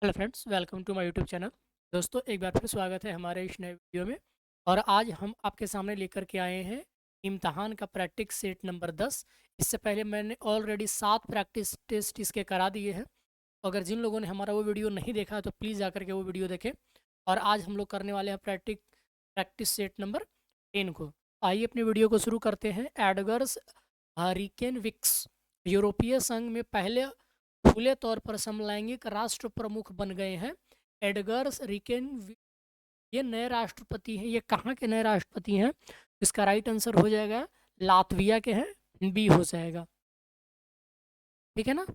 Hello friends, welcome to my YouTube channel. दोस्तों, एक बार फिर स्वागत है हमारे इस नए वीडियो में। और आज हम आपके सामने लेकर के आए हैं इम्तहान का प्रैक्टिस सेट नंबर 10। इससे पहले मैंने ऑलरेडी 7 प्रैक्टिस टेस्ट इसके करा दिए हैं। अगर जिन लोगों ने हमारा वो वीडियो नहीं देखा है तो प्लीज़ जाकर के वो वीडियो देखें। और आज हम लोग करने वाले हैं प्रैक्टिस सेट नंबर 10 को। आइए अपनी वीडियो को शुरू करते हैं। एडगर्स रिकेनविक्स यूरोपीय संघ में पहले खुले तौर पर समलैंगिक राष्ट्र प्रमुख बन गए हैं। एडगर्स रिकेन ये नए राष्ट्रपति हैं। ये कहाँ के नए राष्ट्रपति हैं? इसका राइट आंसर हो जाएगा लातविया के हैं, बी हो जाएगा। ठीक है ना।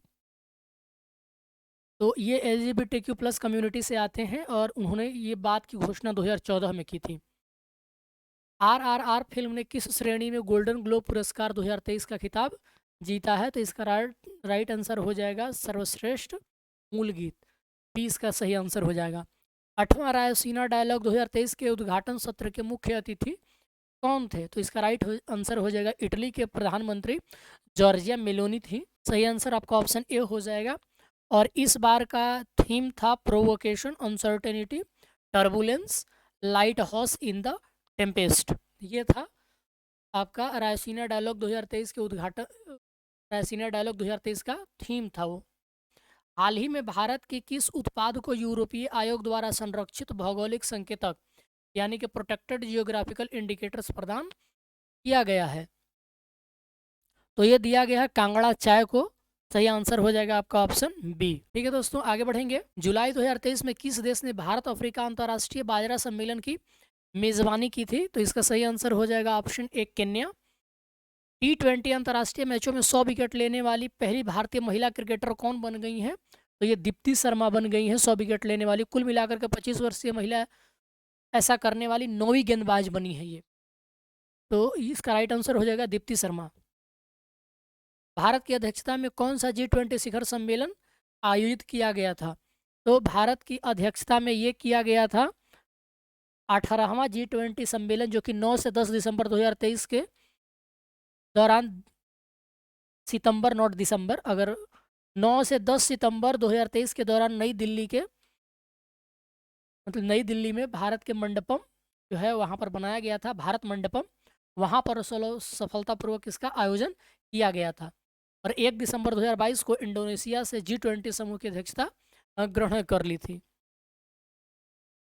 तो ये LGBTQ+ कम्युनिटी से आते हैं और उन्होंने ये बात की घोषणा 2014 में की थी। RRR फिल्म ने किस श्रेणी में गोल्डन ग्लोब पुरस्कार 2023 का खिताब जीता है? तो इसका राइट आंसर हो जाएगा सर्वश्रेष्ठ मूल गीत। 20 का सही आंसर हो जाएगा। 8वां रायसीना डायलॉग 2023 के उद्घाटन सत्र के मुख्य अतिथि कौन थे? तो इसका राइट आंसर हो जाएगा इटली के प्रधानमंत्री जॉर्जिया मेलोनी थी। सही आंसर आपका ऑप्शन ए हो जाएगा। और इस बार का थीम था provocation, uncertainty, turbulence, light house in the Tempest. ये था आपका रायसीना डायलॉग 2023 के उद्घाटन। रायसीना डायलॉग 2023 का थीम था वो। हाल ही में भारत के किस उत्पाद को यूरोपीय आयोग द्वारा संरक्षित भौगोलिक संकेतक यानी कि प्रोटेक्टेड जियोग्राफिकल इंडिकेटर्स प्रदान किया गया है? तो ये दिया गया है कांगड़ा चाय को। सही आंसर हो जाएगा आपका ऑप्शन बी। ठीक है दोस्तों, आगे बढ़ेंगे। जुलाई 2023 में किस देश ने भारत अफ्रीका अंतर्राष्ट्रीय बाजरा सम्मेलन की मेजबानी की थी? तो इसका सही आंसर हो जाएगा ऑप्शन ए, केन्या। T20 अंतर्राष्ट्रीय मैचों में 100 विकेट लेने वाली पहली भारतीय महिला क्रिकेटर कौन बन गई हैं? तो ये दीप्ति शर्मा बन गई हैं 100 विकेट लेने वाली। कुल मिलाकर के 25 वर्षीय महिला ऐसा करने वाली 9वीं गेंदबाज बनी है ये। तो इसका राइट आंसर हो जाएगा दीप्ति शर्मा। भारत की अध्यक्षता में कौन सा G20 शिखर सम्मेलन आयोजित किया गया था? तो भारत की अध्यक्षता में ये किया गया था 18वां G20 सम्मेलन, जो कि 9 से 10 दिसंबर 2023 के दौरान, सितंबर नॉट दिसंबर, अगर 9 से 10 सितंबर 2023 के दौरान नई दिल्ली के नई दिल्ली में भारत के मंडपम जो है वहाँ पर बनाया गया था, भारत मंडपम। वहाँ पर सफलतापूर्वक इसका आयोजन किया गया था। और 1 दिसंबर 2022 को इंडोनेशिया से G20 समूह की अध्यक्षता ग्रहण कर ली थी।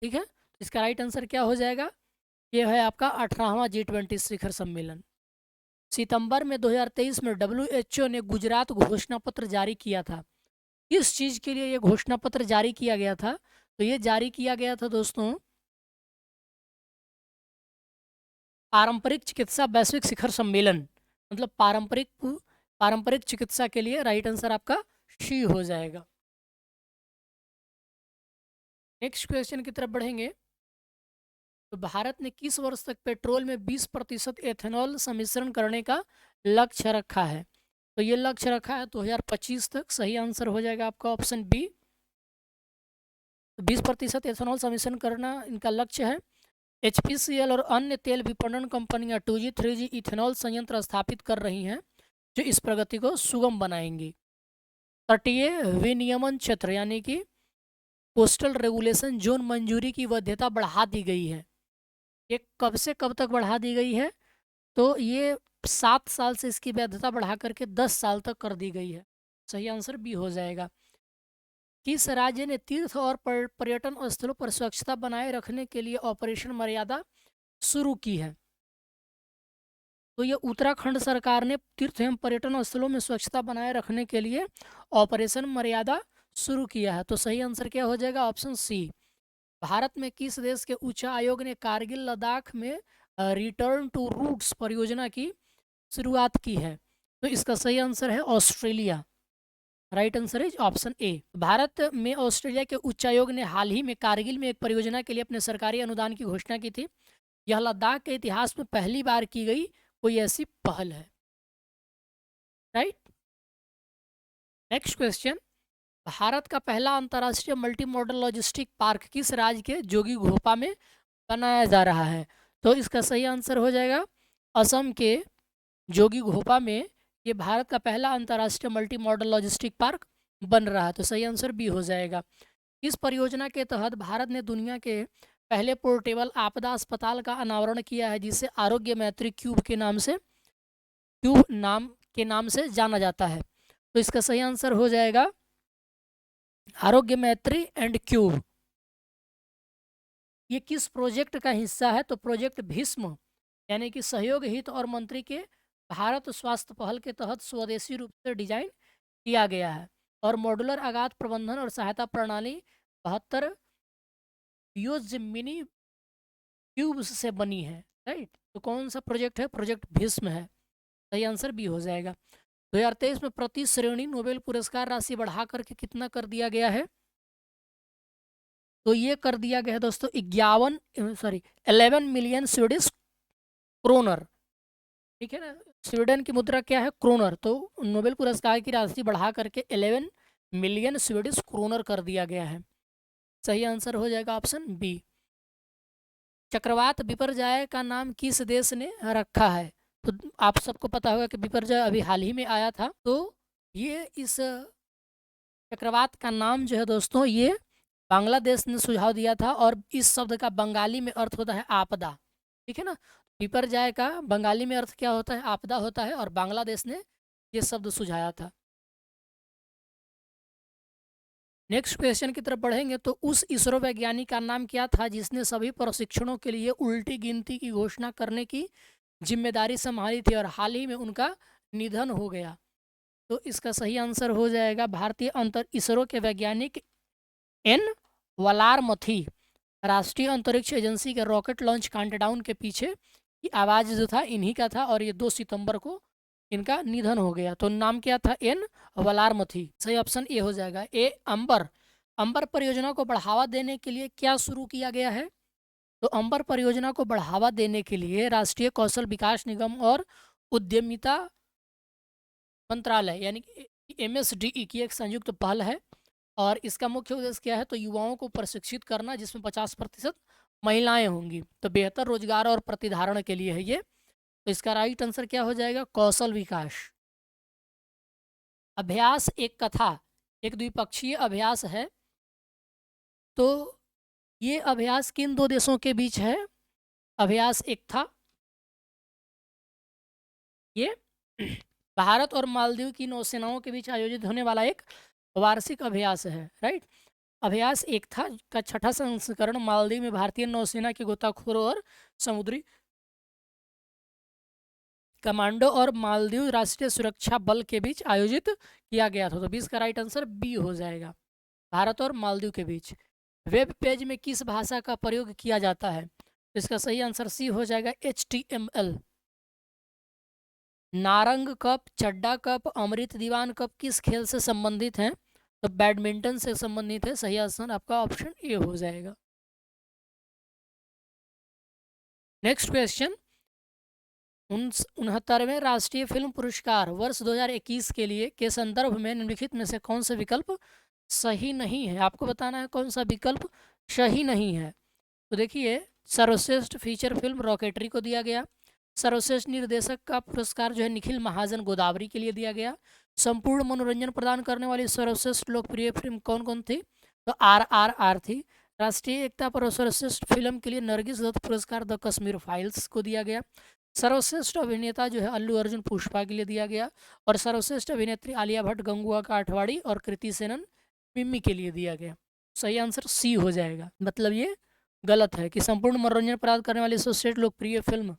ठीक है, तो इसका राइट आंसर क्या हो जाएगा? ये है आपका 18वां G20 शिखर सम्मेलन। सितंबर में 2023 में WHO ने गुजरात घोषणा पत्र जारी किया था। किस चीज़ के लिए ये घोषणा पत्र जारी किया गया था? तो ये जारी किया गया था दोस्तों पारंपरिक चिकित्सा वैश्विक शिखर सम्मेलन, मतलब पारंपरिक चिकित्सा के लिए। राइट आंसर आपका शी हो जाएगा। नेक्स्ट क्वेश्चन की तरफ बढ़ेंगे। तो भारत ने किस वर्ष तक पेट्रोल में 20% एथेनॉल सम्मिश्रण करने का लक्ष्य रखा है? तो ये लक्ष्य रखा है 2025 तक। सही आंसर हो जाएगा आपका ऑप्शन बी। 20% एथेनॉल सम्मिश्रण करना इनका लक्ष्य है। HPCL और अन्य तेल विपणन कंपनियां 2G 3G इथेनॉल संयंत्र स्थापित कर रही हैं जो इस प्रगति को सुगम बनाएंगी। तटीय विनियमन क्षेत्र यानी कि कोस्टल रेगुलेशन जोन मंजूरी की वैधता बढ़ा दी गई है। ये कब से कब तक बढ़ा दी गई है? तो ये 7 साल से इसकी वैधता बढ़ा करके 10 साल तक कर दी गई है। सही आंसर बी हो जाएगा। किस राज्य ने तीर्थ और पर्यटन स्थलों पर स्वच्छता बनाए रखने के लिए ऑपरेशन मर्यादा शुरू की है? तो ये उत्तराखंड सरकार ने तीर्थ एवं पर्यटन स्थलों में स्वच्छता बनाए रखने के लिए ऑपरेशन मर्यादा शुरू किया है। तो सही आंसर क्या हो जाएगा? Option C. भारत में किस देश के उच्च आयोग ने कारगिल लद्दाख में रिटर्न टू रूट्स परियोजना की शुरुआत की है? तो इसका सही आंसर है Australia. Right answer is option A. Bharat में ऑस्ट्रेलिया के उच्चायोग ने हाल ही में कारगिल में एक परियोजना के लिए अपने सरकारी अनुदान की घोषणा की थी। यह लद्दाख के इतिहास में पहली बार की गई कोई ऐसी पहल है। राइट। Next question. भारत का पहला अंतर्राष्ट्रीय मल्टी मॉडल लॉजिस्टिक पार्क किस राज्य के जोगी घोपा में बनाया जा रहा है? तो इसका सही आंसर हो जाएगा असम के जोगी घोपा में ये भारत का पहला अंतर्राष्ट्रीय मल्टी मॉडल लॉजिस्टिक पार्क बन रहा है। तो सही आंसर बी हो जाएगा। इस परियोजना के तहत भारत ने दुनिया के पहले पोर्टेबल आपदा अस्पताल का अनावरण किया है, जिसे आरोग्य मैत्री क्यूब नाम से जाना जाता है। तो इसका सही आंसर हो जाएगा आरोग्य मैत्री एंड क्यूब। ये किस प्रोजेक्ट का हिस्सा है? तो प्रोजेक्ट भीष्म, यानी कि सहयोग हित और मंत्री के भारत स्वास्थ्य पहल के तहत स्वदेशी रूप से डिजाइन किया गया है और मॉड्यूलर आघात प्रबंधन और सहायता प्रणाली 72 यूज मिनी क्यूब्स से बनी है। राइट, तो कौन सा प्रोजेक्ट है? प्रोजेक्ट भीष्म है। सही आंसर बी हो जाएगा। 2023 में प्रति श्रेणी नोबेल पुरस्कार राशि बढ़ा करके कितना कर दिया गया है? तो ये कर दिया गया है दोस्तों 11 मिलियन स्वीडिश क्रोनर। ठीक है ना, स्वीडन की मुद्रा क्या है? क्रोनर। तो नोबेल पुरस्कार की राशि बढ़ा करके 11 मिलियन स्वीडिश क्रोनर कर दिया गया है। सही आंसर हो जाएगा ऑप्शन बी। चक्रवात बिपरजॉय का नाम किस देश ने रखा है? तो आप सबको पता होगा कि बिपरजॉय अभी हाल ही में आया था। तो ये इस चक्रवात का नाम जो है दोस्तों, ये बांग्लादेश ने सुझाव दिया था और इस शब्द का बंगाली में अर्थ होता है आपदा। ठीक है ना, बिपरजॉय का बंगाली में अर्थ क्या होता है? आपदा होता है और बांग्लादेश ने ये शब्द सुझाया था। नेक्स्ट क्वेश्चन की तरफ बढ़ेंगे। तो उस इसरो वैज्ञानिक का नाम क्या था जिसने सभी प्रशिक्षणों के लिए उल्टी गिनती की घोषणा करने की जिम्मेदारी संभाली थी और हाल ही में उनका निधन हो गया? तो इसका सही आंसर हो जाएगा भारतीय अंतर इसरो के वैज्ञानिक एन वलारमथी। राष्ट्रीय अंतरिक्ष एजेंसी के रॉकेट लॉन्च काउंटडाउन के पीछे की आवाज़ जो था इन्हीं का था और ये 2 सितंबर को इनका निधन हो गया। तो नाम क्या था? एन वलारमथी। सही ऑप्शन ए हो जाएगा। ए अंबर। अंबर परियोजना को बढ़ावा देने के लिए क्या शुरू किया गया है? तो अंबर परियोजना को बढ़ावा देने के लिए राष्ट्रीय कौशल विकास निगम और उद्यमिता मंत्रालय यानी कि MSDE की एक संयुक्त पहल है और इसका मुख्य उद्देश्य क्या है? तो युवाओं को प्रशिक्षित करना, जिसमें 50% महिलाएं होंगी। तो बेहतर रोजगार और प्रतिधारण के लिए है ये। तो इसका राइट आंसर क्या हो जाएगा? कौशल विकास। अभ्यास एक कथा एक द्विपक्षीय अभ्यास है। तो ये अभ्यास किन 2 देशों के बीच है? अभ्यास एक था ये भारत और मालदीव की नौसेनाओं के बीच आयोजित होने वाला एक वार्षिक अभ्यास है। राइट, अभ्यास एक था का 6ठा संस्करण मालदीव में भारतीय नौसेना के गोताखोरों और समुद्री कमांडो और मालदीव राष्ट्रीय सुरक्षा बल के बीच आयोजित किया गया था। तो 20 का राइट आंसर बी हो जाएगा, भारत और मालदीव के बीच। वेब पेज में किस भाषा का प्रयोग किया जाता है? तो इसका सही आंसर सी हो जाएगा, HTML। नारंग कप, चड्डा कप, अमृत दीवान कप किस खेल से संबंधित हैं? तो बैडमिंटन से संबंधित है। सही आंसर आपका ऑप्शन ए हो जाएगा। नेक्स्ट क्वेश्चन, 69वें राष्ट्रीय फिल्म पुरस्कार वर्ष 2021 के लिए के संदर्भ में निम्नलिखित में से कौन सा विकल्प सही नहीं है? आपको बताना है कौन सा विकल्प सही नहीं है। तो देखिए, सर्वश्रेष्ठ फीचर फिल्म रॉकेटरी को दिया गया। सर्वश्रेष्ठ निर्देशक का पुरस्कार जो है निखिल महाजन गोदावरी के लिए दिया गया। संपूर्ण मनोरंजन प्रदान करने वाली सर्वश्रेष्ठ लोकप्रिय फिल्म कौन कौन थी? तो RRR थी। राष्ट्रीय एकता पर सर्वश्रेष्ठ फिल्म के लिए नरगिस दत्त पुरस्कार द कश्मीर फाइल्स को दिया गया। सर्वश्रेष्ठ अभिनेता जो है अल्लू अर्जुन पुष्पा के लिए दिया गया और सर्वश्रेष्ठ अभिनेत्री आलिया भट्ट गंगुआ काठवाड़ी और कृति सेनन मिम्मी के लिए दिया गया। सही आंसर सी हो जाएगा। मतलब ये गलत है कि संपूर्ण मनोरंजन प्रदान करने वाली सर्वश्रेष्ठ लोकप्रिय फिल्म,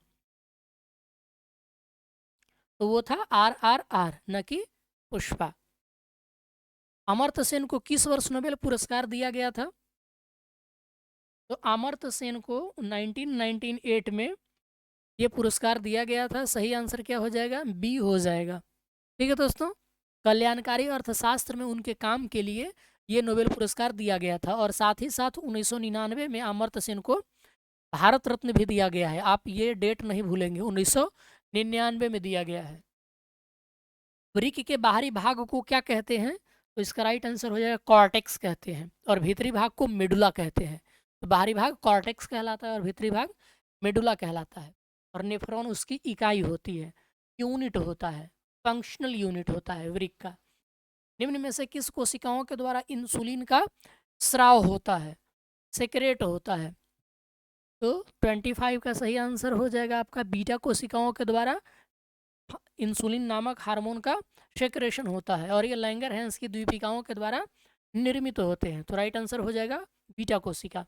तो वो था RRR, न कि पुष्पा। अमर्त्य सेन को किस वर्ष नोबेल पुरस्कार दिया गया था? तो अमर्त्य सेन को 1998 में ये पुरस्कार दिया गया था। सही आंसर क्या हो जाएगा? बी हो जाएगा। ठीक है दोस्तों, कल्याणकारी अर्थशास्त्र में उनके काम के लिए ये नोबेल पुरस्कार दिया गया था और साथ ही साथ 1999 में अमर्त्य सेन को भारत रत्न भी दिया गया है। आप ये डेट नहीं भूलेंगे, 1999 में दिया गया है। वृक्क के बाहरी भाग को क्या कहते हैं? तो इसका राइट आंसर हो जाएगा कॉर्टेक्स कहते हैं और भीतरी भाग को मेडुला कहते हैं। तो बाहरी भाग कॉर्टेक्स कहलाता है और भीतरी भाग मेडुला कहलाता है। और नेफ्रॉन उसकी इकाई होती है, यूनिट होता है, फंक्शनल यूनिट होता है वृक्क का। निम्न में से किस कोशिकाओं के द्वारा इंसुलिन का स्राव होता है, सेक्रेट होता है। तो 25 का सही आंसर हो जाएगा आपका बीटा कोशिकाओं के द्वारा इंसुलिन नामक हार्मोन का सेक्रेशन होता है और ये लैंगरहैंस की द्वीपिकाओं के द्वारा निर्मित होते हैं। तो राइट आंसर हो जाएगा बीटा कोशिका।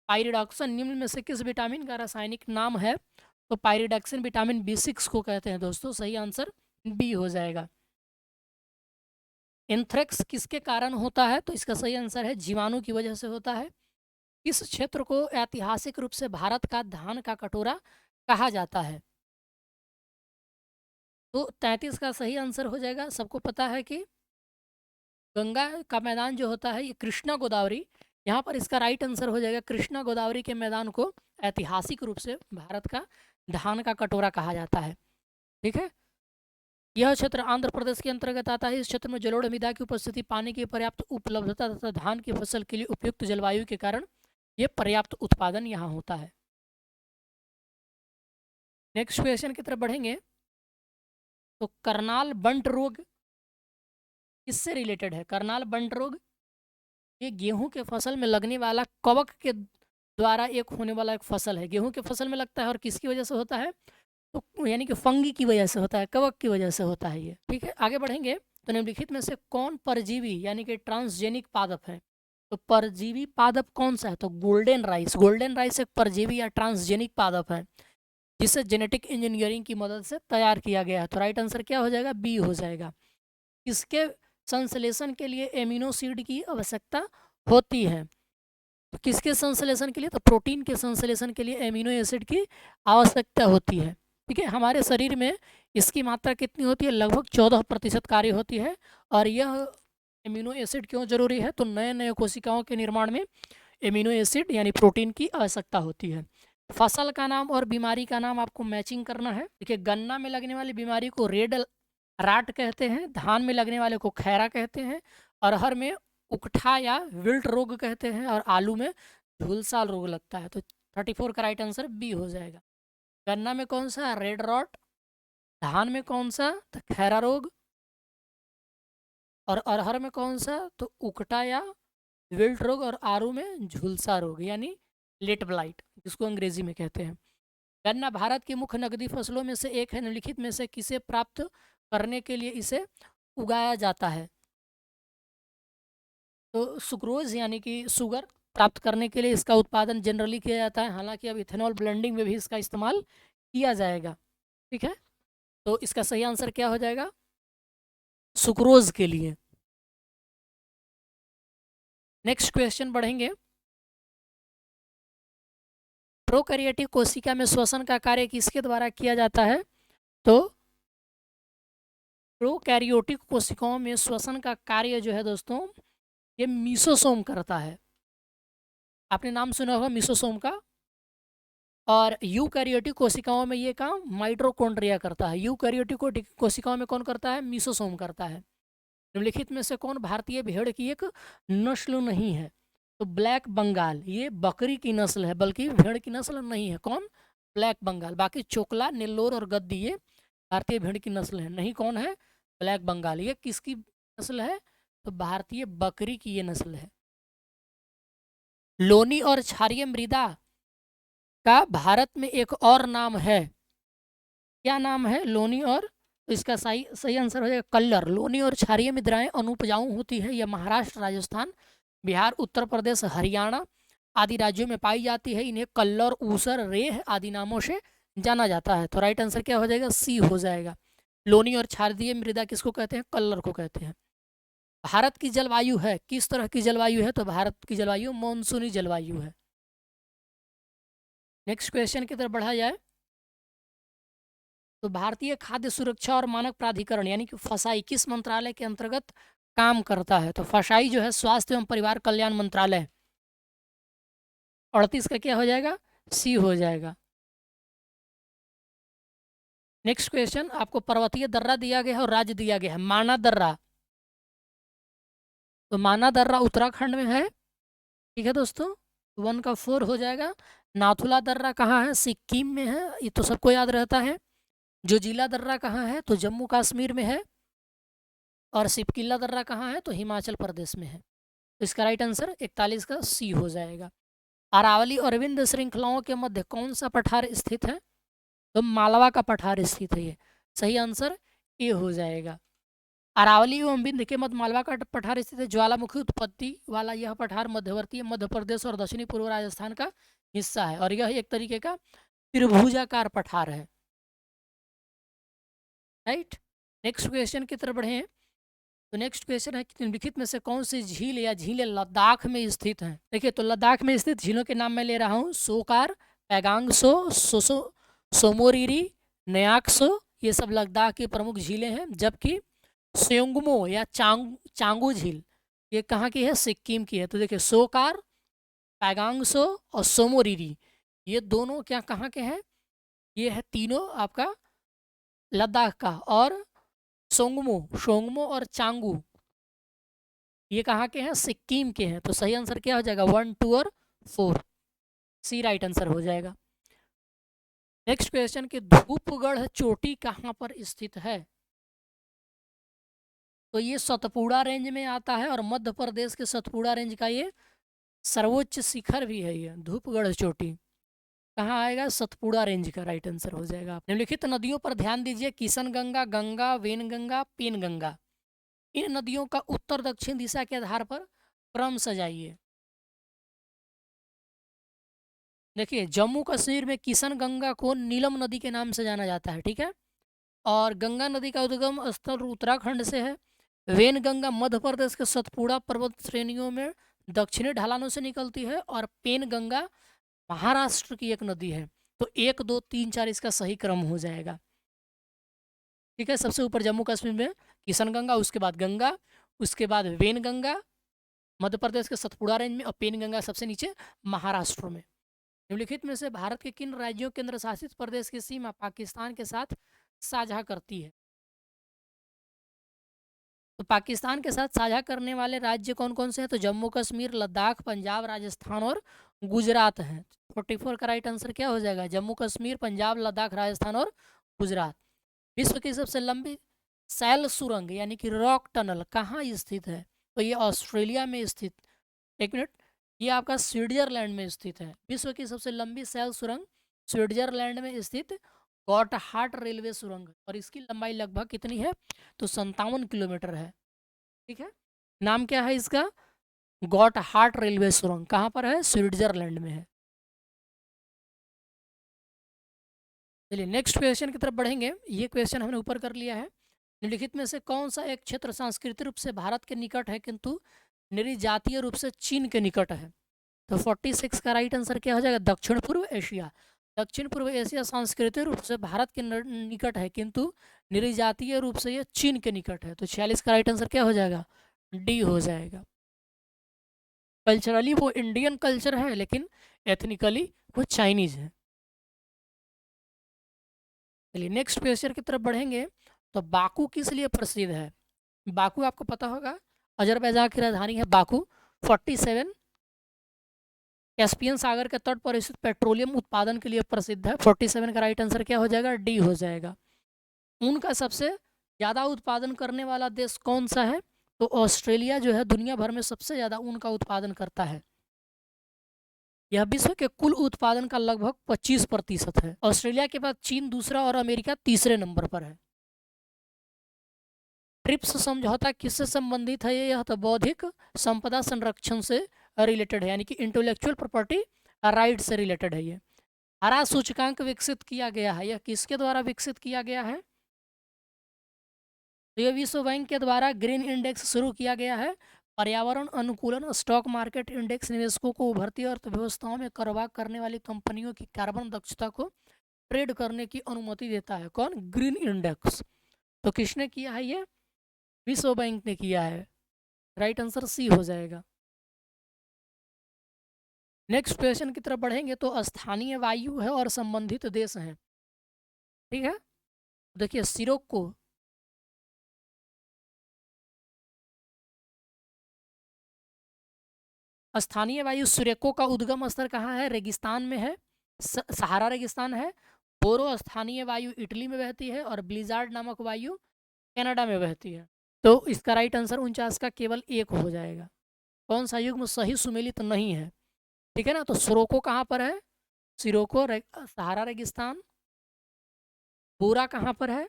पायरिडॉक्सिन निम्न में से किस विटामिन का रासायनिक नाम है? तो पायरिडॉक्सिन विटामिन B6 को कहते हैं दोस्तों, सही आंसर बी हो जाएगा। एंथ्रेक्स किसके कारण होता है? तो इसका सही आंसर है जीवाणु की वजह से होता है। इस क्षेत्र को ऐतिहासिक रूप से भारत का धान का कटोरा कहा जाता है? तो 33 का सही आंसर हो जाएगा। सबको पता है कि गंगा का मैदान जो होता है ये कृष्णा गोदावरी, यहाँ पर इसका राइट आंसर हो जाएगा कृष्णा गोदावरी के मैदान को ऐतिहासिक रूप से भारत का धान का कटोरा कहा जाता है। ठीक है, यह क्षेत्र आंध्र प्रदेश के अंतर्गत आता है। इस क्षेत्र में जलोढ़ मृदा की उपस्थिति, पानी की पर्याप्त उपलब्धता तथा धान की फसल के लिए उपयुक्त जलवायु के कारण ये पर्याप्त उत्पादन यहाँ होता है। नेक्स्ट क्वेश्चन की तरफ बढ़ेंगे। तो करनाल बंट रोग किससे रिलेटेड है? करनाल बंट रोग ये गेहूं के फसल में लगने वाला कवक के द्वारा एक होने वाला एक फसल है। गेहूं के फसल में लगता है और किसकी वजह से होता है? तो यानी कि फंगी की वजह से होता है, कवक की वजह से होता है ये। ठीक है, आगे बढ़ेंगे। तो निम्नलिखित में से कौन परजीवी यानी कि ट्रांसजेनिक पादप है? तो परजीवी पादप कौन सा है? तो गोल्डन राइस। गोल्डन राइस एक परजीवी या ट्रांसजेनिक पादप है जिसे जेनेटिक इंजीनियरिंग की मदद से तैयार किया गया है। तो राइट आंसर क्या हो जाएगा? बी हो जाएगा। इसके संश्लेषण के लिए एमिनो एसिड की आवश्यकता होती है। तो किसके संश्लेषण के लिए? तो प्रोटीन के संश्लेषण के लिए एमिनो एसिड की आवश्यकता होती है। ठीक है, हमारे शरीर में इसकी मात्रा कितनी होती है? लगभग 14% कार्य होती है। और यह एमिनो एसिड क्यों जरूरी है? तो नए नए कोशिकाओं के निर्माण में एमिनो एसिड यानी प्रोटीन की आवश्यकता होती है। फसल का नाम और बीमारी का नाम आपको मैचिंग करना है। देखिए, गन्ना में लगने वाली बीमारी को रेड राट कहते हैं, धान में लगने वाले को खैरा कहते हैं, अरहर में उकठा या विल्ट रोग कहते हैं, और आलू में झुलसा रोग लगता है। तो 34 का राइट आंसर बी हो जाएगा। गन्ना में कौन सा? Red rot. धान में कौन सा? तो खैरा रोग। और अरहर में कौन सा? तो उकटा या विल्ट रोग। और आलू में झुलसा रोग यानी लेट ब्लाइट जिसको अंग्रेजी में कहते हैं। गन्ना भारत की मुख्य नकदी फसलों में से एक है। निम्नलिखित में से किसे प्राप्त करने के लिए इसे उगाया जाता है? तो सुक्रोज यानी कि शुगर प्राप्त करने के लिए इसका उत्पादन जनरली किया जाता है। हालांकि अब इथेनॉल ब्लेंडिंग में भी इसका इस्तेमाल किया जाएगा। ठीक है, तो इसका सही आंसर क्या हो जाएगा? सुक्रोज के लिए। नेक्स्ट क्वेश्चन बढ़ेंगे। प्रोकैरियोटिक कोशिका में श्वसन का कार्य किसके द्वारा किया जाता है? तो प्रोकैरियोटिक कोशिकाओं में श्वसन का कार्य जो है दोस्तों ये मीसोसोम करता है। आपने नाम सुना होगा मीसोसोम का। और यूकैरियोटिक कोशिकाओं में ये काम माइटोकॉन्ड्रिया करता है। यूकैरियोटिक कोशिकाओं में कौन करता है? मीसोसोम करता है। निम्नलिखित में से कौन भारतीय भेड़ की एक नस्ल नहीं है? तो ब्लैक बंगाल ये बकरी की नस्ल है, बल्कि भेड़ की नस्ल नहीं है। कौन? ब्लैक बंगाल। बाकी चोकला, नेल्लोर और गद्दी ये भारतीय भेड़ की नस्ल है। नहीं कौन है? ब्लैक बंगाल। ये किसकी नस्ल है? तो भारतीय बकरी की ये नस्ल है। लोनी और क्षारीय मृदा का भारत में एक और नाम है। क्या नाम है? लोनी और, तो इसका सही आंसर हो जाएगा कल्लर। लोनी और क्षारीय मृदाएं अनुपजाऊ होती है। यह महाराष्ट्र, राजस्थान, बिहार, उत्तर प्रदेश, हरियाणा आदि राज्यों में पाई जाती है। इन्हें कल्लर, ऊसर, रेह आदि नामों से जाना जाता है। तो राइट आंसर क्या हो जाएगा? सी हो जाएगा। लोनी और क्षारीय मृदा किसको कहते हैं? कल्लर को कहते हैं। भारत की जलवायु है, किस तरह की जलवायु है? तो भारत की जलवायु मानसूनी जलवायु है। नेक्स्ट क्वेश्चन की तरफ बढ़ा जाए। तो भारतीय खाद्य सुरक्षा और मानक प्राधिकरण यानी कि फसाई किस मंत्रालय के अंतर्गत काम करता है? तो फसाई जो है स्वास्थ्य एवं परिवार कल्याण मंत्रालय। 38 का क्या हो जाएगा? सी हो जाएगा। नेक्स्ट क्वेश्चन, आपको पर्वतीय दर्रा दिया गया है और राज्य दिया गया है। माना दर्रा, तो माना दर्रा उत्तराखंड में है। ठीक है दोस्तों, 1 का 4 हो जाएगा। नाथुला दर्रा कहाँ है? सिक्किम में है, ये तो सबको याद रहता है। जोजिला दर्रा कहाँ है? तो जम्मू कश्मीर में है। और सिपकिला दर्रा कहाँ है? तो हिमाचल प्रदेश में है। तो इसका राइट आंसर 41 का सी हो जाएगा। अरावली अरविंद श्रृंखलाओं के मध्य कौन सा पठार स्थित है? तो मालवा का पठार स्थित है ये। सही आंसर ए हो जाएगा। अरावली एवं विंध्य के मध्य मालवा का पठार स्थित है। ज्वालामुखी उत्पत्ति वाला यह पठार मध्यवर्ती मध्य प्रदेश और दक्षिणी पूर्व राजस्थान का हिस्सा है और यह एक तरीके का त्रिभुजाकार पठार है। राइट, नेक्स्ट क्वेश्चन की तरफ बढ़े। तो नेक्स्ट क्वेश्चन है कि निम्नलिखित में से कौन सी झील या झीलें लद्दाख में स्थित हैं? देखिए, तो लद्दाख में स्थित झीलों के नाम मैं ले रहा हूँ सोकार, पैगांग सो, सोमोरिरी, नयाकसो, ये सब लद्दाख की प्रमुख झीलें हैं। जबकि सेंगमो या चांगू झील ये कहाँ की है? सिक्किम की है। तो देखिए, सोकार, पैगांगसो और सोमोरिरी ये दोनों क्या कहाँ के हैं? ये है तीनों आपका लद्दाख का। और सोंगमो और चांगू ये कहाँ के हैं? सिक्किम के हैं। तो सही आंसर क्या हो जाएगा? 1, 2 और 4, सी राइट आंसर हो जाएगा। नेक्स्ट क्वेश्चन कि धूपगढ़ चोटी कहाँ पर स्थित है? तो ये सतपुड़ा रेंज में आता है और मध्य प्रदेश के सतपुड़ा रेंज का ये सर्वोच्च शिखर भी है। ये धूपगढ़ चोटी कहाँ आएगा? सतपुड़ा रेंज का राइट आंसर हो जाएगा। निम्नलिखित नदियों पर ध्यान दीजिए। किशन गंगा, गंगा, वेनगंगा, पेनगंगा, इन नदियों का उत्तर दक्षिण दिशा के आधार पर क्रम सजाइए। देखिए, जम्मू कश्मीर में किशन गंगा को नीलम नदी के नाम से जाना जाता है, ठीक है। और गंगा नदी का उद्गम स्थल उत्तराखंड से है। वेनगंगा मध्य प्रदेश के सतपुड़ा पर्वत श्रेणियों में दक्षिणी ढलानों से निकलती है। और पेनगंगा महाराष्ट्र की एक नदी है। तो 1, 2, 3, 4 इसका सही क्रम हो जाएगा, ठीक है। सबसे ऊपर जम्मू कश्मीर में किशन गंगा, उसके बाद गंगा, उसके बाद वेनगंगा मध्य प्रदेश के सतपुड़ा रेंज में, और पेनगंगा सबसे नीचे महाराष्ट्र में। निम्नलिखित में से भारत के किन राज्यों केंद्र शासित प्रदेश की सीमा पाकिस्तान के साथ साझा करती है? तो पाकिस्तान के साथ साझा करने वाले राज्य कौन कौन से हैं? तो जम्मू कश्मीर, लद्दाख, पंजाब, राजस्थान और गुजरात हैं। 44 का राइट आंसर क्या हो जाएगा? जम्मू कश्मीर, पंजाब, लद्दाख, राजस्थान और गुजरात। विश्व की सबसे लंबी सैल सुरंग यानी कि रॉक टनल कहाँ स्थित है? तो ये ऑस्ट्रेलिया में स्थित, एक मिनट, ये आपका स्विट्जरलैंड में स्थित है। विश्व की सबसे लंबी सैल सुरंग स्विट्जरलैंड में स्थित गॉटहार्ट रेलवे सुरंग, और इसकी लंबाई लगभग कितनी है? तो 57 किलोमीटर है, ठीक है। नाम क्या है इसका? गॉटहार्ट रेलवे सुरंग। कहाँ पर है? स्विट्जरलैंड में है। चलिए नेक्स्ट क्वेश्चन की तरफ बढ़ेंगे। ये क्वेश्चन हमने ऊपर कर लिया है। निम्नलिखित में से कौन सा एक क्षेत्र सांस्कृतिक रूप से भारत के निकट है किंतु निर्जातीय रूप से चीन के निकट है? तो 46 का राइट आंसर क्या हो जाएगा? दक्षिण पूर्व एशिया। दक्षिण पूर्व एशिया सांस्कृतिक रूप से भारत के निकट है किंतु निर्जातीय रूप से ये चीन के निकट है। तो 46 का राइट आंसर क्या हो जाएगा? डी हो जाएगा। कल्चरली वो इंडियन कल्चर है लेकिन एथनिकली वो चाइनीज है। चलिए नेक्स्ट क्वेश्चन की तरफ बढ़ेंगे। तो बाकू किस लिए प्रसिद्ध है? बाकू आपको पता होगा, अजरबैजान की राजधानी है बाकू। 47 कैस्पियन सागर के तट पर स्थित पेट्रोलियम उत्पादन के लिए प्रसिद्ध है। 47 का राइट आंसर क्या हो जाएगा? डी हो जाएगा। ऊन का सबसे ज़्यादा उत्पादन करने वाला देश कौन सा है? तो ऑस्ट्रेलिया जो है दुनिया भर में सबसे ज़्यादा ऊन का उत्पादन करता है। यह विश्व के कुल उत्पादन का लगभग 25% है। ऑस्ट्रेलिया के बाद चीन दूसरा और अमेरिका तीसरे नंबर पर है। ट्रिप्स समझौता किससे संबंधित है? यह तो बौद्धिक संपदा संरक्षण से रिलेटेड है, यानी कि इंटेलेक्चुअल प्रॉपर्टी राइट से रिलेटेड है। ये हरा सूचकांक विकसित किया गया है, यह किसके द्वारा विकसित किया गया है? तो यह विश्व बैंक के द्वारा ग्रीन इंडेक्स शुरू किया गया है। पर्यावरण अनुकूलन स्टॉक मार्केट इंडेक्स निवेशकों को उभरती अर्थव्यवस्थाओं में कारोबार करने वाली कंपनियों की कार्बन दक्षता को ट्रेड करने की अनुमति देता है। कौन? Green index. तो किसने किया है? ये विश्व बैंक ने किया है। राइट आंसर सी हो जाएगा। नेक्स्ट क्वेश्चन की तरफ बढ़ेंगे। तो स्थानीय वायु है और संबंधित देश हैं, ठीक है। देखिए सिरोक्को, स्थानीय वायु सिरोक्को का उद्गम स्थल कहाँ है? रेगिस्तान में है, सहारा रेगिस्तान है। बोरो स्थानीय वायु इटली में बहती है और ब्लिजार्ड नामक वायु कनाडा में बहती है। तो इसका राइट आंसर 49 का केवल एक हो जाएगा। कौन सा युग्म सही सुमेलित नहीं है, ठीक है ना। तो सिरोको कहाँ पर है, सिरोको सहारा रेगिस्तान। बोरा कहाँ पर है,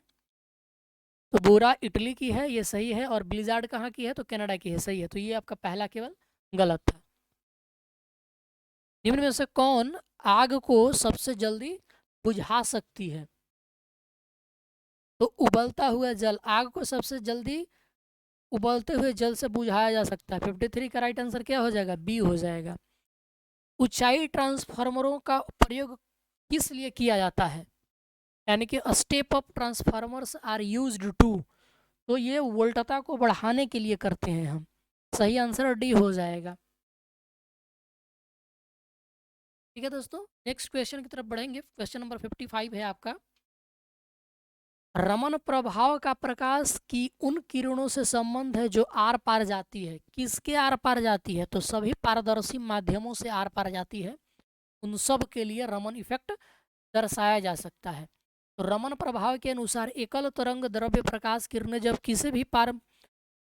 तो बोरा इटली की है, ये सही है। और ब्लिजार्ड कहाँ की है, तो कनाडा की है, सही है। तो ये आपका पहला केवल गलत था। निम्न में से कौन आग को सबसे जल्दी बुझा सकती है, तो उबलता हुआ जल आग को सबसे जल्दी उबलते हुए जल से बुझाया जा सकता है। 53 का राइट आंसर क्या हो जाएगा, बी हो जाएगा। ऊंचाई ट्रांसफार्मरों का प्रयोग किस लिए किया जाता है, यानी कि step up transformers are used to, तो ये वोल्टता को बढ़ाने के लिए करते हैं हम। सही आंसर डी हो जाएगा। ठीक है दोस्तों, नेक्स्ट क्वेश्चन की तरफ बढ़ेंगे। क्वेश्चन नंबर 55 है आपका। रमन प्रभाव का प्रकाश की उन किरणों से संबंध है जो आर पार जाती है। किसके आर पार जाती है, तो सभी पारदर्शी माध्यमों से आर पार जाती है। उन सब के लिए रमन इफेक्ट दर्शाया जा सकता है। तो रमन प्रभाव के अनुसार एकल तरंग द्रव्य प्रकाश किरणें जब किसी भी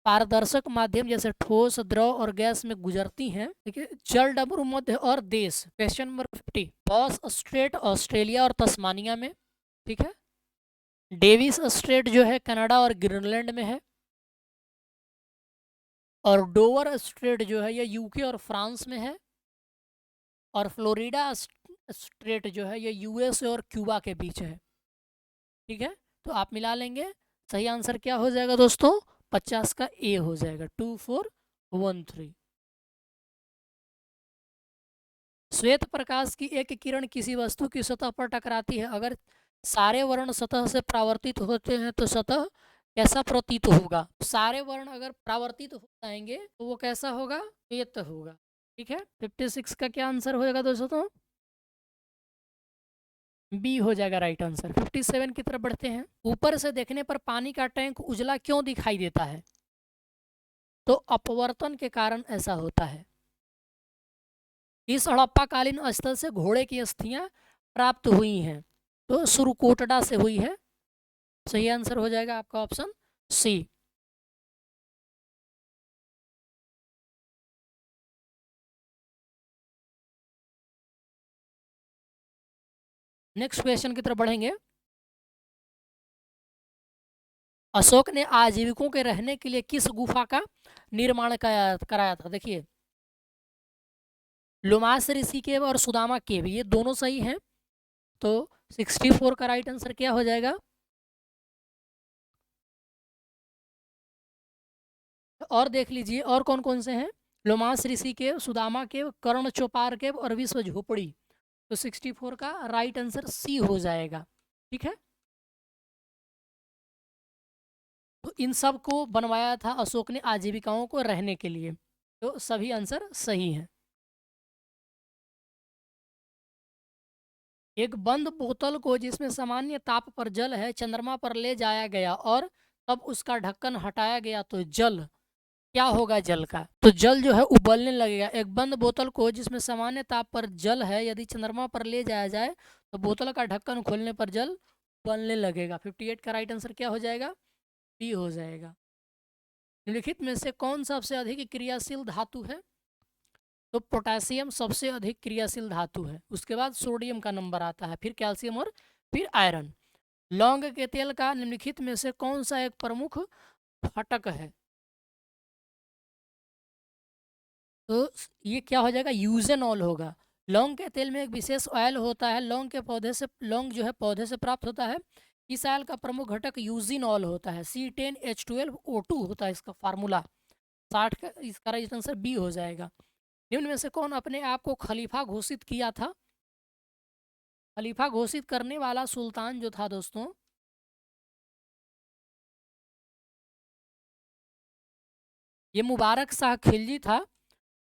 पारदर्शक माध्यम जैसे ठोस, द्रव और गैस में गुजरती हैं, ठीक है, जल, डमरू, मध्य और देश। Question number 50, boss straight Australia और तस्मानिया में, ठीक है। डेविस स्ट्रेट जो है कनाडा और ग्रीनलैंड में है। और डोवर स्ट्रेट जो है ये यूके और फ्रांस में है। और फ्लोरिडा स्ट्रेट जो है ये यूएस और क्यूबा के बीच है, ठीक है। तो आप मिला लेंगे, सही आंसर क्या हो जाएगा दोस्तों, 50 का ए हो जाएगा, 2413। श्वेत प्रकाश की एक किरण किसी वस्तु की सतह पर टकराती है, अगर सारे वर्ण सतह से परावर्तित होते हैं तो सतह कैसा प्रतीत होगा। सारे वर्ण अगर परावर्तित हो जाएंगे तो वो कैसा होगा, श्वेत होगा, ठीक है। 56 का क्या आंसर होगा दोस्तों, बी हो जाएगा राइट आंसर। 57 की तरफ बढ़ते हैं। ऊपर से देखने पर पानी का टैंक उजला क्यों दिखाई देता है, तो अपवर्तन के कारण ऐसा होता है। इस हड़प्पाकालीन स्थल से घोड़े की अस्थियां प्राप्त हुई हैं, तो सुरकोटडा से हुई है। सही आंसर हो जाएगा आपका ऑप्शन सी। नेक्स्ट क्वेश्चन की तरफ बढ़ेंगे। अशोक ने आजीविकों के रहने के लिए किस गुफा का निर्माण कराया था। देखिए, लोमास ऋषि केव और सुदामा केव ये दोनों सही हैं। तो 64 का राइट आंसर क्या हो जाएगा, और देख लीजिए और कौन कौन से हैं। लोमास ऋषि केव, सुदामा केव, कर्ण चौपार केव और विश्व झोपड़ी। तो 64 का राइट आंसर सी हो जाएगा, ठीक है। तो इन सब को बनवाया था अशोक ने आजीविकाओं को रहने के लिए। तो सभी आंसर सही हैं। एक बंद बोतल को जिसमें सामान्य ताप पर जल है चंद्रमा पर ले जाया गया और तब उसका ढक्कन हटाया गया तो जल क्या होगा, जल का तो जल जो है उबलने लगेगा। एक बंद बोतल को जिसमें सामान्य ताप पर जल है यदि चंद्रमा पर ले जाया जाए तो बोतल का ढक्कन खोलने पर जल उबलने लगेगा। 58 का राइट आंसर क्या हो जाएगा, बी हो जाएगा। निम्नलिखित में से कौन सबसे अधिक क्रियाशील धातु है, तो पोटेशियम सबसे अधिक क्रियाशील धातु है। उसके बाद सोडियम का नंबर आता है, फिर कैल्शियम और फिर आयरन। लौंग के तेल का निम्नलिखित में से कौन सा एक प्रमुख घटक है, तो ये क्या हो जाएगा, यूजेनॉल होगा। लौंग के तेल में एक विशेष ऑयल होता है, लौंग जो है पौधे से प्राप्त होता है। इस ऑयल का प्रमुख घटक यूजिनॉल होता है। C10H12O2 होता है इसका फार्मूला। 60 का इसका राइट आंसर बी हो जाएगा। निम्न में से कौन अपने आप को खलीफा घोषित किया था, खलीफा घोषित करने वाला सुल्तान जो था दोस्तों, ये मुबारक शाह खिलजी था।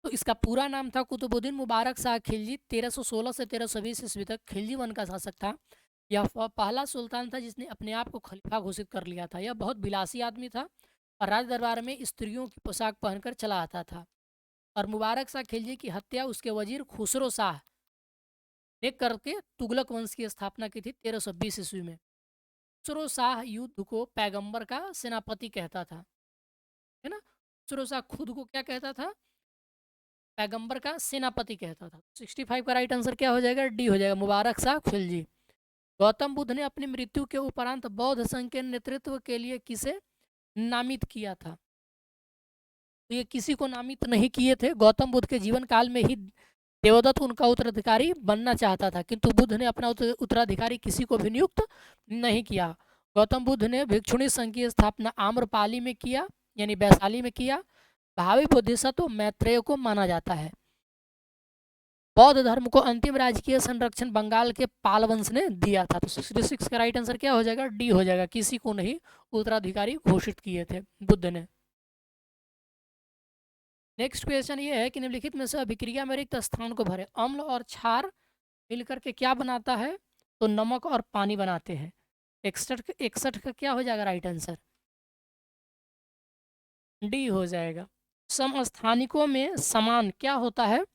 तो इसका पूरा नाम था कुतुबुद्दीन मुबारक शाह खिलजी। 1316 से 1320 ईस्वी तक खिलजी वन का शासक था। यह पहला सुल्तान था जिसने अपने आप को खलीफा घोषित कर लिया था। यह बहुत विलासी आदमी था और राज दरबार में स्त्रियों की पोशाक पहनकर चला आता था। और मुबारक शाह खिलजी की हत्या उसके वजीर खुसरो शाह ने करके तुगलक वंश की स्थापना की थी 1320 ईस्वी में। खुसरो शाह युद्ध को पैगंबर का सेनापति कहता था, है ना। खुसरो शाह खुद को क्या कहता था, पैगंबर का सेनापति कहता था। 65 का राइट आंसर क्या हो जाएगा? डी हो जाएगा, मुबारक शाह खिलजी। गौतम बुद्ध ने अपनी मृत्यु के उपरांत बौद्ध संघ के नेतृत्व के लिए किसे नामित किया था? तो ये किसी को नामित नहीं किए थे। गौतम बुद्ध के जीवन काल में ही देवदत्त उनका उत्तराधिकारी बनना चाहता था, किंतु बुद्ध ने अपना उत्तराधिकारी किसी को भी नियुक्त नहीं किया। गौतम बुद्ध ने भिक्षुणी संघ की स्थापना आम्रपाली में किया, यानी वैशाली में किया। भावी बोधिसत्व मैत्रेय को माना जाता है। बौद्ध धर्म को अंतिम राजकीय संरक्षण बंगाल के पाल वंश ने दिया था। तो 66 का राइट आंसर क्या हो जाएगा? डी हो जाएगा, किसी को नहीं उत्तराधिकारी घोषित किए थे बुद्ध ने। नेक्स्ट क्वेश्चन ये है कि निम्नलिखित में से अभिक्रिया में रिक्त स्थान को भरे। अम्ल और क्षार मिलकर के क्या बनाता है? तो नमक और पानी बनाते हैं। 61 का क्या हो जाएगा राइट आंसर? डी हो जाएगा। समस्थानिकों में समान क्या होता है?